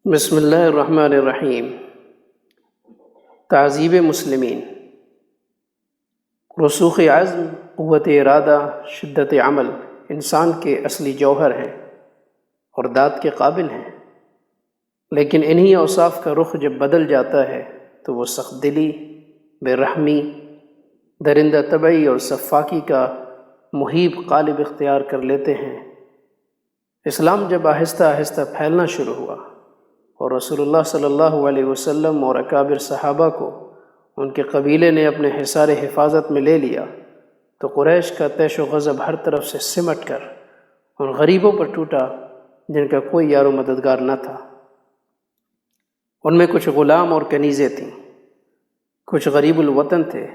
بسم اللہ الرحمن الرحیم۔ تعذیب مسلمین۔ رسوخ عزم، قوت ارادہ، شدت عمل انسان کے اصلی جوہر ہیں اور داد کے قابل ہیں، لیکن انہی اوصاف کا رخ جب بدل جاتا ہے تو وہ سخت دلی، بے رحمی، درندہ طبعی اور سفاکی کا مہیب قالب اختیار کر لیتے ہیں۔ اسلام جب آہستہ آہستہ پھیلنا شروع ہوا اور رسول اللہ صلی اللہ علیہ وسلم اور اکابر صحابہ کو ان کے قبیلے نے اپنے حصار حفاظت میں لے لیا تو قریش کا طیش و غضب ہر طرف سے سمٹ کر ان غریبوں پر ٹوٹا جن کا کوئی یار و مددگار نہ تھا۔ ان میں کچھ غلام اور کنیزیں تھیں، کچھ غریب الوطن تھے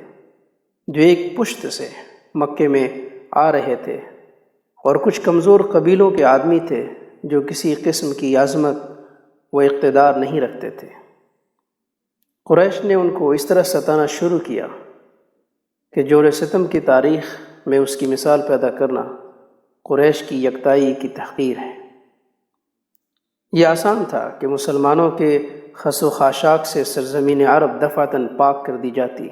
جو ایک پشت سے مکے میں آ رہے تھے، اور کچھ کمزور قبیلوں کے آدمی تھے جو کسی قسم کی عظمت و اقتدار نہیں رکھتے تھے۔ قریش نے ان کو اس طرح ستانا شروع کیا کہ جور ستم کی تاریخ میں اس کی مثال پیدا کرنا قریش کی یکتائی کی تحقیر ہے۔ یہ آسان تھا کہ مسلمانوں کے خس و خاشاک سے سرزمین عرب دفعتاً پاک کر دی جاتی،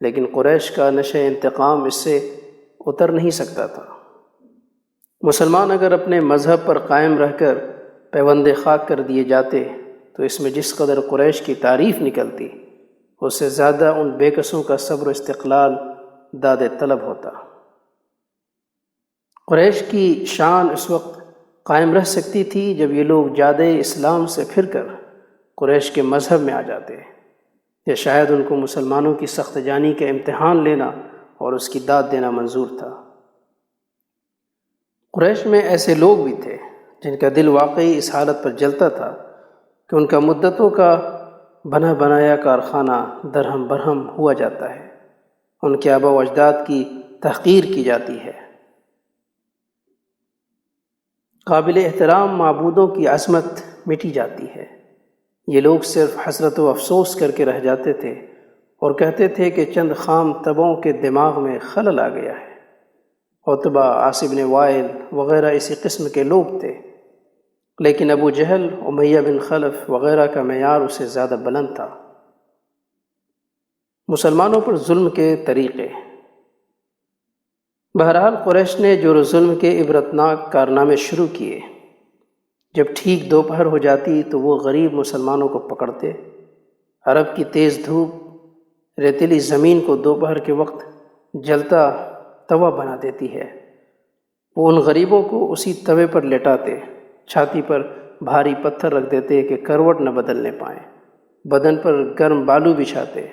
لیکن قریش کا نشہ انتقام اس سے اتر نہیں سکتا تھا۔ مسلمان اگر اپنے مذہب پر قائم رہ کر پیوند خاک کر دیے جاتے تو اس میں جس قدر قریش کی تعریف نکلتی اس سے زیادہ ان بے کسوں کا صبر و استقلال داد طلب ہوتا۔ قریش کی شان اس وقت قائم رہ سکتی تھی جب یہ لوگ جادے اسلام سے پھر کر قریش کے مذہب میں آ جاتے، یا شاید ان کو مسلمانوں کی سخت جانی کا امتحان لینا اور اس کی داد دینا منظور تھا۔ قریش میں ایسے لوگ بھی تھے جن کا دل واقعی اس حالت پر جلتا تھا کہ ان کا مدتوں کا بنا بنایا کارخانہ درہم برہم ہوا جاتا ہے، ان کے آباء و اجداد کی تحقیر کی جاتی ہے۔ قابل احترام معبودوں کی عظمت مٹی جاتی ہے۔ یہ لوگ صرف حسرت و افسوس کر کے رہ جاتے تھے اور کہتے تھے کہ چند خام طبعوں کے دماغ میں خلل آ گیا ہے۔ عتبہ، عاص بن وائل وغیرہ اسی قسم کے لوگ تھے، لیکن ابو جہل، امیہ بن خلف وغیرہ کا معیار اس سے زیادہ بلند تھا۔ مسلمانوں پر ظلم کے طریقے۔ بہرحال قریش نے جور و ظلم کے عبرتناک کارنامے شروع کیے۔ جب ٹھیک دوپہر ہو جاتی تو وہ غریب مسلمانوں کو پکڑتے۔ عرب کی تیز دھوپ ریتیلی زمین کو دوپہر کے وقت جلتا توا بنا دیتی ہے۔ وہ ان غریبوں کو اسی توے پر لٹاتے، چھاتی پر بھاری پتھر رکھ دیتے کہ کروٹ نہ بدلنے پائیں، بدن پر گرم بالو بچھاتے،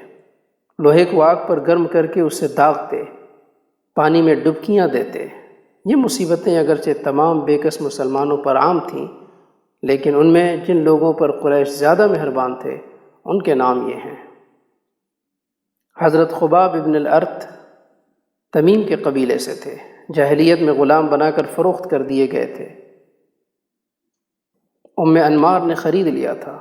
لوہے کو آگ پر گرم کر کے اسے داغتے، پانی میں ڈبکیاں دیتے۔ یہ مصیبتیں اگرچہ تمام بے کس مسلمانوں پر عام تھیں، لیکن ان میں جن لوگوں پر قریش زیادہ مہربان تھے ان کے نام یہ ہیں۔ حضرت خباب ابن الارت تمیم کے قبیلے سے تھے، جاہلیت میں غلام بنا کر فروخت کر دیے گئے تھے۔ ام انمار نے خرید لیا تھا۔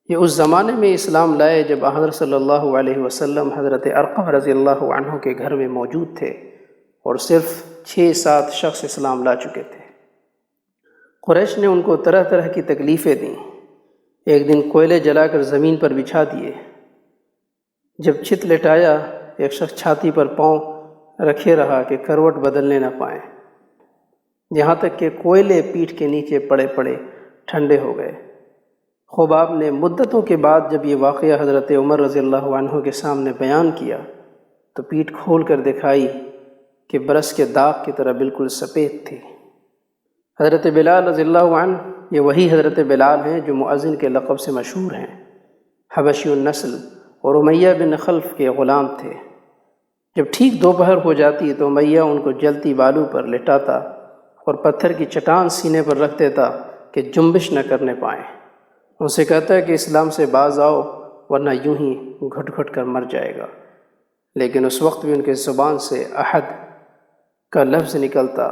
یہ اس زمانے میں اسلام لائے جب حضرت صلی اللہ علیہ وسلم حضرت ارقم رضی اللہ عنہ کے گھر میں موجود تھے اور صرف 6-7 شخص اسلام لا چکے تھے۔ قریش نے ان کو طرح طرح کی تکلیفیں دیں۔ ایک دن کوئلے جلا کر زمین پر بچھا دیے۔ جب چھت لٹایا ایک شخص چھاتی پر پاؤں رکھے رہا کہ کروٹ بدلنے نہ پائیں، یہاں تک کہ کوئلے پیٹھ کے نیچے پڑے پڑے ٹھنڈے ہو گئے۔ خباب نے مدتوں کے بعد جب یہ واقعہ حضرت عمر رضی اللہ عنہ کے سامنے بیان کیا تو پیٹھ کھول کر دکھائی کہ برس کے داغ کی طرح بالکل سفید تھی۔ حضرت بلال رضی اللہ عنہ، یہ وہی حضرت بلال ہیں جو مؤذن کے لقب سے مشہور ہیں، حبشی النسل اور امیہ بن خلف کے غلام تھے۔ جب ٹھیک دوپہر ہو جاتی تو امیہ ان کو جلتی بالو پر لٹاتا اور پتھر کی چٹان سینے پر رکھ دیتا کہ جنبش نہ کرنے پائیں۔ ان سے کہتا ہے کہ اسلام سے باز آؤ ورنہ یوں ہی گھٹ گھٹ کر مر جائے گا، لیکن اس وقت بھی ان کے زبان سے احد کا لفظ نکلتا۔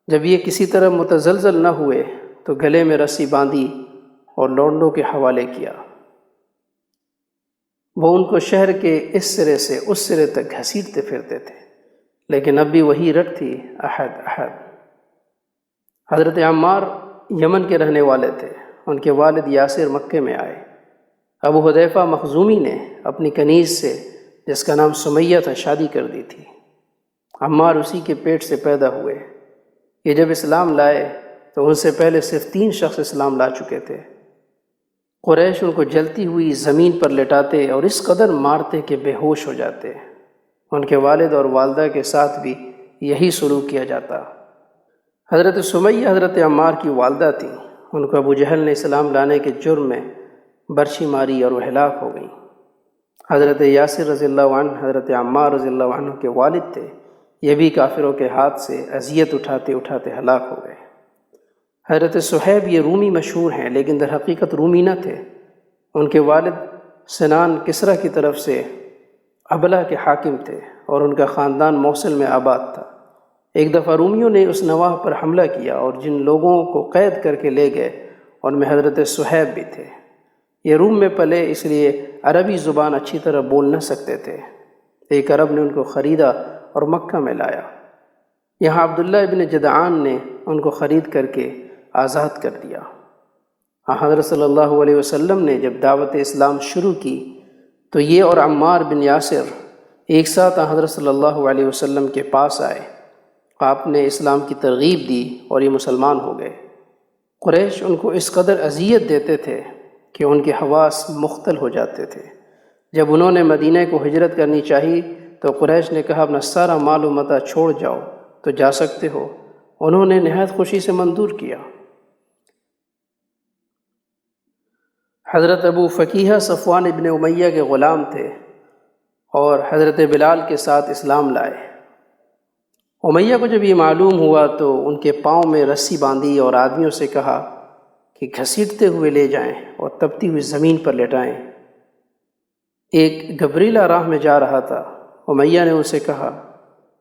جب یہ کسی طرح متزلزل نہ ہوئے تو گلے میں رسی باندھی اور لونڈوں کے حوالے کیا۔ وہ ان کو شہر کے اس سرے سے اس سرے تک گھسیٹتے پھرتے تھے، لیکن اب بھی وہی رٹ تھی، احد احد۔ حضرت عمار یمن کے رہنے والے تھے ان کے والد یاسر مکے میں آئے۔ ابو حذیفہ مخزومی نے اپنی کنیز سے، جس کا نام سمیہ تھا، شادی کر دی تھی۔ عمار اسی کے پیٹ سے پیدا ہوئے۔ یہ جب اسلام لائے تو ان سے پہلے صرف 3 شخص اسلام لا چکے تھے۔ قریش ان کو جلتی ہوئی زمین پر لٹاتے اور اس قدر مارتے کہ بے ہوش ہو جاتے۔ ان کے والد اور والدہ کے ساتھ بھی یہی سلوک کیا جاتا۔ حضرت سمیہ حضرت عمار کی والدہ تھیں۔ ان کو ابو جہل نے اسلام لانے کے جرم میں برچھی ماری اور وہ ہلاک ہو گئیں۔ حضرت یاسر رضی اللہ عنہ حضرت عمار رضی اللہ عنہ کے والد تھے۔ یہ بھی کافروں کے ہاتھ سے اذیت اٹھاتے اٹھاتے ہلاک ہو گئے۔ حضرت صہیب یہ رومی مشہور ہیں، لیکن در حقیقت رومی نہ تھے۔ ان کے والد سنان کسریٰ کی طرف سے ابلا کے حاکم تھے اور ان کا خاندان موصل میں آباد تھا۔ ایک دفعہ رومیوں نے اس نواح پر حملہ کیا اور جن لوگوں کو قید کر کے لے گئے ان میں حضرت صہیب بھی تھے۔ یہ روم میں پلے، اس لیے عربی زبان اچھی طرح بول نہ سکتے تھے۔ ایک عرب نے ان کو خریدا اور مکہ میں لایا۔ یہاں عبداللہ ابن جدعان نے ان کو خرید کر کے آزاد کر دیا۔ حضرت صلی اللہ علیہ وسلم نے جب دعوت اسلام شروع کی تو یہ اور عمار بن یاسر ایک ساتھ حضرت صلی اللہ علیہ وسلم کے پاس آئے۔ آپ نے اسلام کی ترغیب دی اور یہ مسلمان ہو گئے۔ قریش ان کو اس قدر اذیت دیتے تھے کہ ان کے حواس مختل ہو جاتے تھے۔ جب انہوں نے مدینہ کو ہجرت کرنی چاہی تو قریش نے کہا اپنا سارا مال و متاع چھوڑ جاؤ تو جا سکتے ہو۔ انہوں نے نہایت خوشی سے منظور کیا۔ حضرت ابو فقیہ صفوان ابن امیہ کے غلام تھے اور حضرت بلال کے ساتھ اسلام لائے۔ امیہ کو جب یہ معلوم ہوا تو ان کے پاؤں میں رسی باندھی اور آدمیوں سے کہا کہ گھسیٹتے ہوئے لے جائیں اور تپتی ہوئی زمین پر لٹائیں۔ ایک گبریلا راہ میں جا رہا تھا۔ امیہ نے ان سے کہا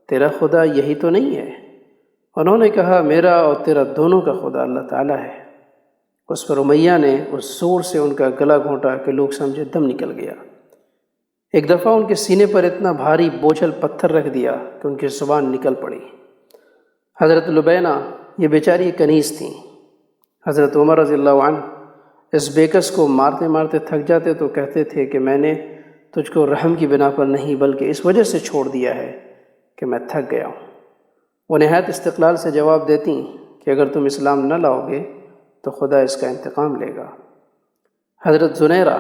تیرا خدا یہی تو نہیں ہے؟ انہوں نے کہا میرا اور تیرا دونوں کا خدا اللہ تعالیٰ ہے۔ اس پر امیہ نے اس زور سے ان کا گلا گھونٹا کہ لوگ سمجھے دم نکل گیا۔ ایک دفعہ ان کے سینے پر اتنا بھاری بوجھل پتھر رکھ دیا کہ ان کی زبان نکل پڑی۔ حضرت لبینہ یہ بیچاری کنیز تھیں۔ حضرت عمر رضی اللہ عنہ اس بیکس کو مارتے مارتے تھک جاتے تو کہتے تھے کہ میں نے تجھ کو رحم کی بنا پر نہیں بلکہ اس وجہ سے چھوڑ دیا ہے کہ میں تھک گیا ہوں۔ وہ نہایت استقلال سے جواب دیتی کہ اگر تم اسلام نہ لاؤ گے تو خدا اس کا انتقام لے گا۔ حضرت زنیرہ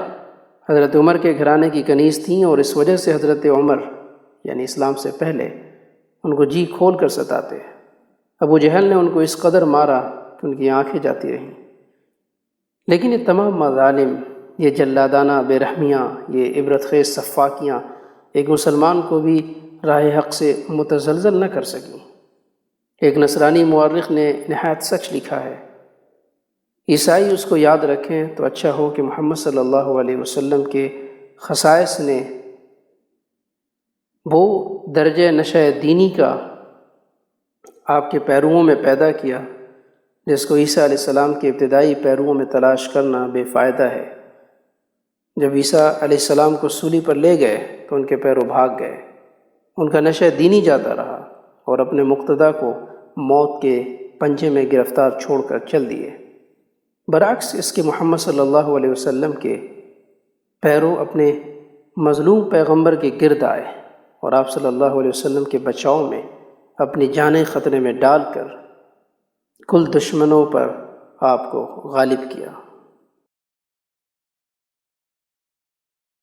حضرت عمر کے گھرانے کی کنیز تھیں اور اس وجہ سے حضرت عمر یعنی اسلام سے پہلے ان کو جی کھول کر ستاتے۔ ابو جہل نے ان کو اس قدر مارا کہ ان کی آنکھیں جاتی رہیں۔ لیکن یہ تمام مظالم، یہ جلادانہ بے رحمیاں، یہ عبرت خیز سفاکیاں ایک مسلمان کو بھی راہ حق سے متزلزل نہ کر سکیں۔ ایک نصرانی مورخ نے نہایت سچ لکھا ہے، عیسائی اس کو یاد رکھیں تو اچھا ہو کہ محمد صلی اللہ علیہ وسلم کے خصائص نے وہ درجہ نشہ دینی کا آپ کے پیروؤں میں پیدا کیا جس کو عیسیٰ علیہ السلام کے ابتدائی پیروؤں میں تلاش کرنا بے فائدہ ہے۔ جب عیسیٰ علیہ السلام کو سولی پر لے گئے تو ان کے پیرو بھاگ گئے۔ ان کا نشہ دینی جاتا رہا اور اپنے مقتدا کو موت کے پنجے میں گرفتار چھوڑ کر چل دیے۔ برعکس اس کے محمد صلی اللہ علیہ وسلم کے پیرو اپنے مظلوم پیغمبر کے گرد آئے اور آپ صلی اللہ علیہ وسلم کے بچاؤ میں اپنی جانیں خطرے میں ڈال کر کل دشمنوں پر آپ کو غالب کیا۔